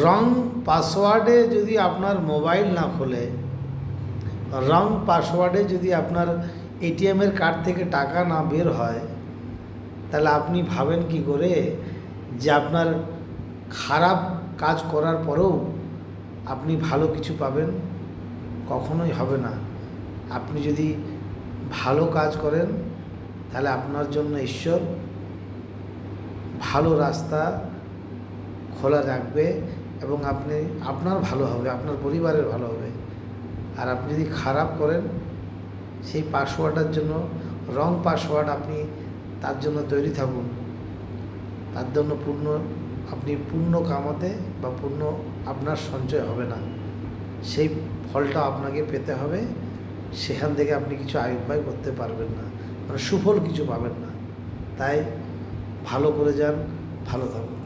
রং পাসওয়ার্ডে যদি আপনার মোবাইল না খোলে, রং পাসওয়ার্ডে যদি আপনার এটিএমের কার্ড থেকে টাকা না বের হয়, তাহলে আপনি ভাবেন কি করে যে আপনার খারাপ কাজ করার পরেও আপনি ভালো কিছু পাবেন? কখনোই হবে না। আপনি যদি ভালো কাজ করেন তাহলে আপনার জন্য ঈশ্বর ভালো রাস্তা খোলা রাখবে এবং আপনার ভালো হবে, আপনার পরিবারের ভালো হবে। আর আপনি যদি খারাপ করেন, সেই পাসওয়ার্ডের জন্য, রং পাসওয়ার্ড, আপনি তার জন্য তৈরি থাকুন। তার জন্য আপনি পূর্ণ কামাতে বা পূর্ণ আপনার সঞ্চয় হবে না, সেই ফলটা আপনাকে পেতে হবে। সেখান থেকে আপনি কিছু আয় উপায় করতে পারবেন না, মানে সুফল কিছু পাবেন না। তাই ভালো করে যান, ভালো থাকুন।